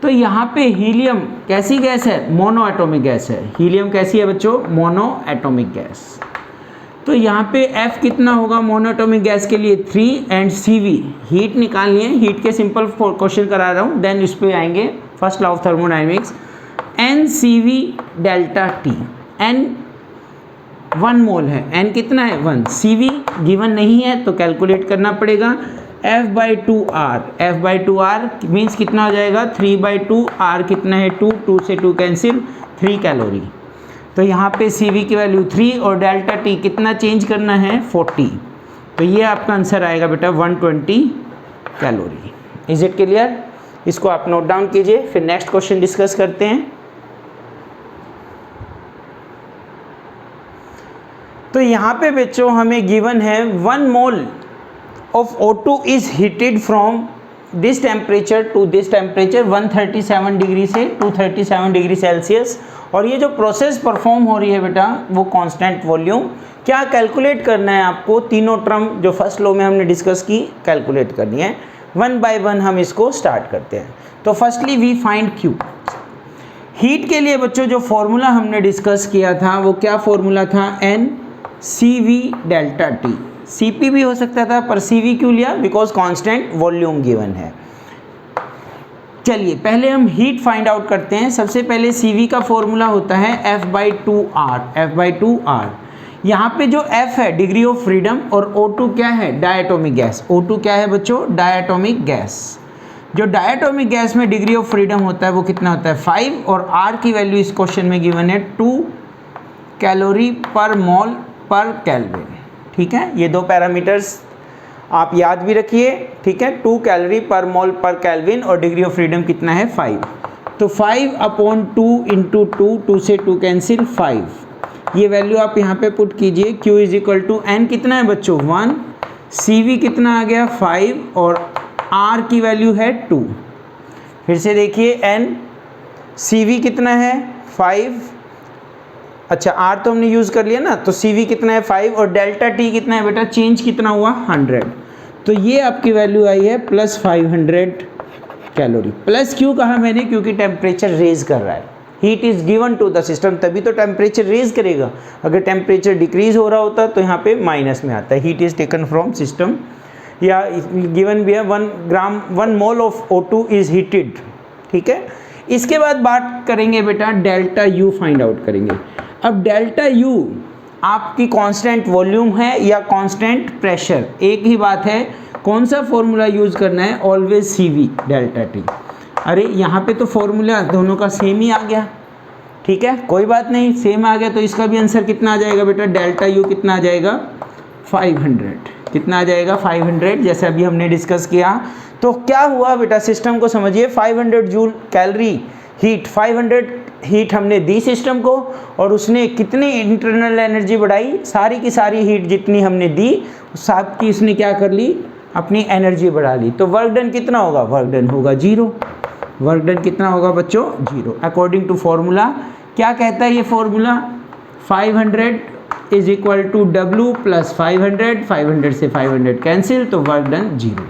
तो यहाँ पे हीलियम कैसी गैस है, मोनो एटॉमिक गैस है। हीलियम कैसी है बच्चों, मोनो एटॉमिक गैस। तो यहाँ पे F कितना होगा मोनो एटॉमिक गैस के लिए 3 एंड CV हीट निकालनी है। हीट के सिंपल क्वेश्चन करा रहा हूँ, देन इस पे आएंगे first law of thermodynamics. NCV delta T, N 1 मोल है, N कितना है 1, CV गिवन नहीं है तो कैलकुलेट करना पड़ेगा। F/2R, F/2R मीन्स कितना हो जाएगा 3/2, R कितना है 2, 2 से 2 कैंसिल, 3 कैलोरी। तो यहाँ पे CV की वैल्यू 3 और डेल्टा T कितना चेंज करना है 40, तो ये आपका आंसर आएगा बेटा 120 कैलोरी। Is it clear? इसको आप नोट डाउन कीजिए, फिर नेक्स्ट क्वेश्चन डिस्कस करते हैं। तो यहाँ पे बच्चों हमें गिवन है 1 मोल of O2 is heated from this temperature to this temperature 137 degree से 237 डिग्री सेल्सियस। और ये जो प्रोसेस परफॉर्म हो रही है बेटा वो कांस्टेंट वॉल्यूम। क्या कैलकुलेट करना है आपको, तीनों टर्म जो फर्स्ट लॉ में हमने डिस्कस की कैलकुलेट करनी है। 1 बाय 1 हम इसको स्टार्ट करते हैं। तो firstly we find Q। Heat के लिए बच्चों जो फॉर्मूला हमने डिस्कस किया था वो क्या फॉर्मूला था, NCV डेल्टा T। CP भी हो सकता था पर CV क्यों लिया, बिकॉज कांस्टेंट वॉल्यूम गिवन है। चलिए पहले हम हीट फाइंड आउट करते हैं। सबसे पहले CV का फॉर्मूला होता है F/2R, F/2R। यहाँ पे जो F है डिग्री ऑफ फ्रीडम और O2 क्या है डायटोमिक गैस। O2 क्या है बच्चों, डायटोमिक गैस। जो डायटोमिक गैस में डिग्री ऑफ फ्रीडम होता है वो कितना होता है 5, और R की वैल्यू इस क्वेश्चन में गिवन है 2 कैलोरी पर मोल पर केल्विन। ठीक है, ये दो पैरामीटर्स आप याद भी रखिए। ठीक है, 2 कैलोरी पर मोल पर केल्विन और डिग्री ऑफ फ्रीडम कितना है 5। तो 5/2 इंटू 2, 2 से 2 कैंसिल 5। ये वैल्यू आप यहाँ पे पुट कीजिए। Q is equal to N कितना है बच्चों 1, CV कितना आ गया 5 और R की वैल्यू है 2। फिर से देखिए N, CV कितना है 5, अच्छा R तो हमने यूज़ कर लिया ना, तो CV कितना है 5 और डेल्टा T कितना है बेटा, चेंज कितना हुआ 100। तो ये आपकी वैल्यू आई है प्लस 500 कैलोरी। प्लस क्यों कहा मैंने, क्योंकि टेम्परेचर रेज कर रहा है। Heat is given to the system, तभी तो टेम्परेचर रेज करेगा। अगर टेम्परेचर डिक्रीज हो रहा होता तो यहाँ पे माइनस में आता है। Heat is taken from system, या गिवन भी है 1 mole of O2 is heated. ठीक है, इसके बाद बात करेंगे बेटा डेल्टा U फाइंड आउट करेंगे। अब डेल्टा U आपकी कांस्टेंट वॉल्यूम है या कांस्टेंट प्रेशर, एक ही बात है। कौन सा फॉर्मूला यूज़ करना है, ऑलवेज CV डेल्टा T। अरे यहाँ पे तो फॉर्मूला दोनों का सेम ही आ गया। ठीक है, कोई बात नहीं, सेम आ गया तो इसका भी आंसर कितना आ जाएगा बेटा, डेल्टा U कितना आ जाएगा 500। कितना आ जाएगा 500, जैसे अभी हमने डिस्कस किया। तो क्या हुआ बेटा, सिस्टम को समझिए, 500 जूल कैलोरी हीट, 500 हीट हमने दी सिस्टम को, और उसने कितनी इंटरनल एनर्जी बढ़ाई, सारी की सारी हीट जितनी हमने दी सब की इसने क्या कर ली, अपनी एनर्जी बढ़ा ली। तो वर्क डन कितना होगा, वर्क डन होगा 0। वर्क डन कितना होगा बच्चों 0, अकॉर्डिंग टू फॉर्मूला। क्या कहता है ये formula, 500 is equal to W plus 500, 500 से 500 कैंसिल, तो वर्क डन 0।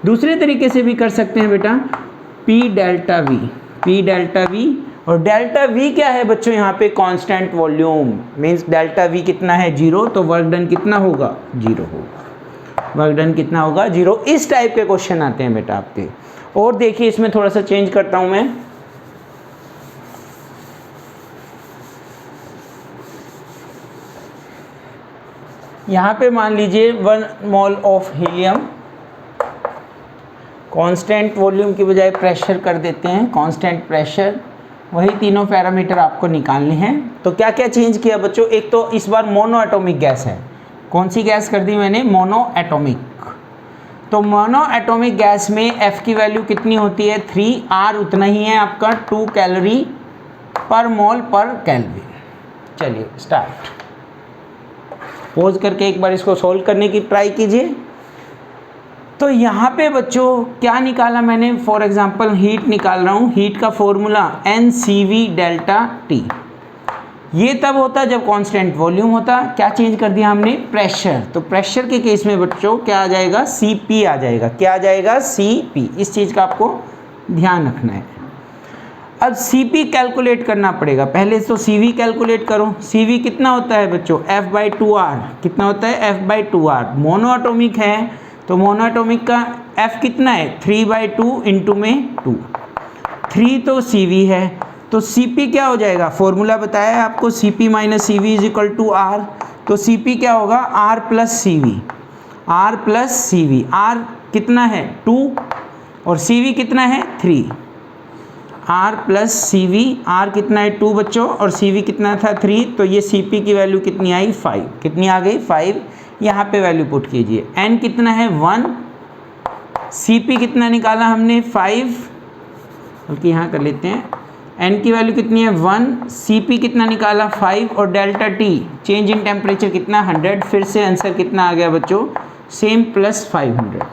दूसरे तरीके से भी कर सकते हैं बेटा, P डेल्टा V और डेल्टा वी क्या है बच्चों, यहाँ पे constant volume, means delta we कितना है 0, तो वर्क डन कितना होगा 0 होगा, वर्क डन कितना होगा 0। इस टाइप के क्वेश्चन आते हैं बेटा आपके। और देखिए इसमें थोड़ा सा चेंज करता हूं मैं, यहाँ पे मान लीजिए 1 mole of helium, constant volume की बजाय प्रेशर कर देते हैं, कांस्टेंट प्रेशर, वही तीनों पैरामीटर आपको निकालने हैं। तो क्या क्या चेंज किया बच्चों, एक तो इस बार मोनो एटॉमिक गैस है, कौन सी गैस कर दी मैंने, मोनो एटॉमिक। तो मोनो एटॉमिक गैस में F की वैल्यू कितनी होती है 3, R उतना ही है आपका 2 कैलोरी पर मोल पर केल्विन। चलिए स्टार्ट, पोज करके एक बार इसको सोल्व करने की ट्राई कीजिए। तो यहाँ पे बच्चों क्या निकाला मैंने, फॉर एग्जांपल हीट निकाल रहा हूँ, हीट का फॉर्मूला NCV डेल्टा T। ये तब होता जब कांस्टेंट वॉल्यूम होता, क्या चेंज कर दिया हमने, प्रेशर। तो प्रेशर के केस में बच्चों क्या आ जाएगा, CP आ जाएगा, क्या आ जाएगा CP। इस चीज़ का आपको ध्यान रखना है। अब CP कैलकुलेट करना पड़ेगा, पहले तो CV कैलकुलेट करो। CV कितना होता है बच्चों, F/2R, कितना होता है F/2R। मोनो एटॉमिक है तो मोनो एटॉमिक का F कितना है 3/2 इंटू में 2, 3 तो CV है, तो CP क्या हो जाएगा, फॉर्मूला बताया है आपको, CP minus CV is equal to R। तो CP क्या होगा R plus CV, R plus CV, R कितना है 2 और CV कितना है 3, R प्लस CV, R कितना है 2 बच्चों और CV कितना था 3, तो ये CP की वैल्यू कितनी आई 5, कितनी आ गई 5। यहाँ पे वैल्यू पुट कीजिए, N कितना है 1, CP कितना निकाला हमने 5, बल्कि यहाँ कर लेते हैं, N की वैल्यू कितनी है 1, CP कितना निकाला 5 और delta T change in temperature कितना 100। फिर से आंसर कितना आ गया बच्चों, सेम प्लस 500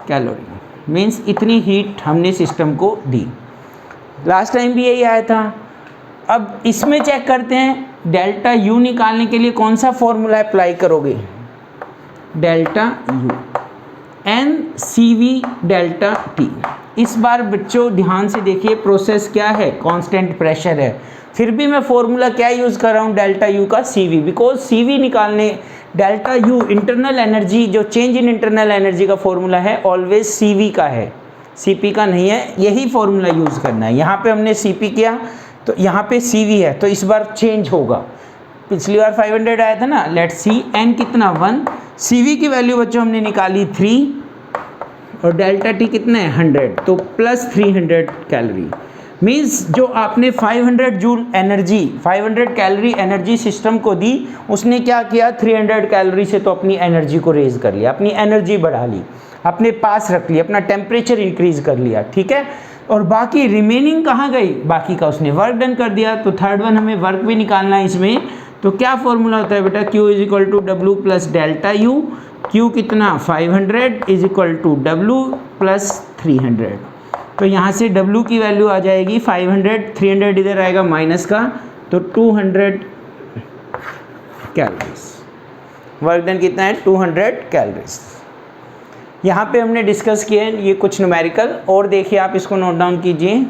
कैलोरी, मीन्स इतनी हीट हमने सिस्टम को दी। लास्ट टाइम भी यही आया था। अब इसमें चेक करते हैं, डेल्टा U निकालने के लिए कौन सा फॉर्मूला अप्लाई करोगे, delta U NCV delta T। इस बार बच्चों ध्यान से देखिए, प्रोसेस क्या है, कांस्टेंट प्रेशर है, फिर भी मैं फॉर्मूला क्या यूज़ कर रहा हूँ, डेल्टा U का CV, बिकॉज CV निकालने डेल्टा U इंटरनल एनर्जी, जो चेंज इन इंटरनल एनर्जी का फॉर्मूला है ऑलवेज CV का है, CP का नहीं है, यही फॉर्मूला यूज़ करना है। यहाँ पे हमने CP किया तो यहाँ पे CV है, तो इस बार चेंज होगा, पिछली बार 500 आया था ना। लेट्स सी, N कितना 1, CV की वैल्यू बच्चों हमने निकाली 3 और डेल्टा T कितना है 100, तो प्लस 300 कैलोरी। मीन्स जो आपने 500 joule energy, 500 calorie energy system को दी, उसने क्या किया 300 कैलोरी से तो अपनी एनर्जी को रेज कर लिया, अपनी एनर्जी बढ़ा ली, अपने पास रख लिया, अपना टेम्परेचर इंक्रीज कर लिया, ठीक है। और बाकी रिमेनिंग कहाँ गई, बाकी का उसने वर्क डन कर दिया। तो थर्ड वन हमें वर्क भी निकालना है इसमें, तो क्या फॉर्मूला होता है बेटा, Q is equal to W plus delta U। Q कितना 500 is equal to W plus 300। तो यहाँ से W की वैल्यू आ जाएगी 500, 300 इधर आएगा माइनस का, तो 200 कैलोरीज। वर्क डन कितना है 200 कैलोरीज। यहाँ पे हमने डिस्कस किए ये कुछ न्यूमेरिकल, और देखिए आप इसको नोट डाउन कीजिए।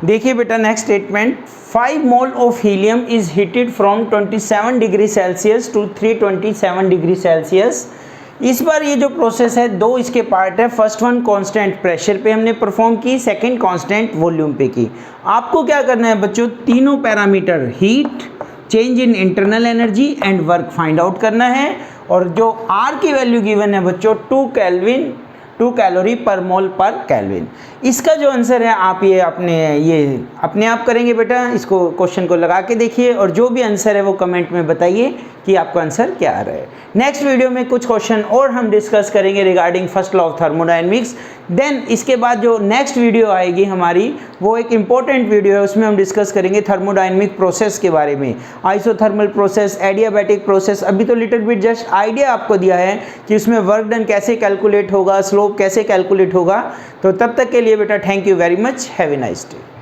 देखिए बेटा next statement, 5 mole of helium is heated from 27 degree Celsius to 327 degree Celsius. इस बार ये जो प्रोसेस है, दो इसके पार्ट है। फर्स्ट वन कांस्टेंट प्रेशर पे हमने परफॉर्म की, सेकंड कांस्टेंट वॉल्यूम पे की। आपको क्या करना है बच्चों, तीनों parameter heat, change in internal energy and work find out करना है। और जो R की वैल्यू गिवन है बच्चों 2 कैलोरी पर मोल पर केल्विन। इसका जो आंसर है आप ये अपने आप करेंगे बेटा, इसको क्वेश्चन को लगा के देखिए, और जो भी आंसर है वो कमेंट में बताइए कि आपका आंसर क्या आ रहा है। नेक्स्ट वीडियो में कुछ क्वेश्चन और हम डिस्कस करेंगे regarding first law of thermodynamics. Then इसके बाद जो नेक्स्ट वीडियो आएगी हमारी, वो एक इंपॉर्टेंट वीडियो है, उसमें हम डिस्कस करेंगे थर्मोडायनेमिक प्रोसेस के बारे में, आइसोथर्मल प्रोसेस, एडियाबैटिक प्रोसेस। अभी तो लिटिल बिट जस्ट आइडिया आपको दिया है कि उसमें वर्क डन कैसे कैलकुलेट होगा, स्लोप कैसे कैलकुलेट होगा। तो तब तक के लिए बेटा thank you very much, have a nice day.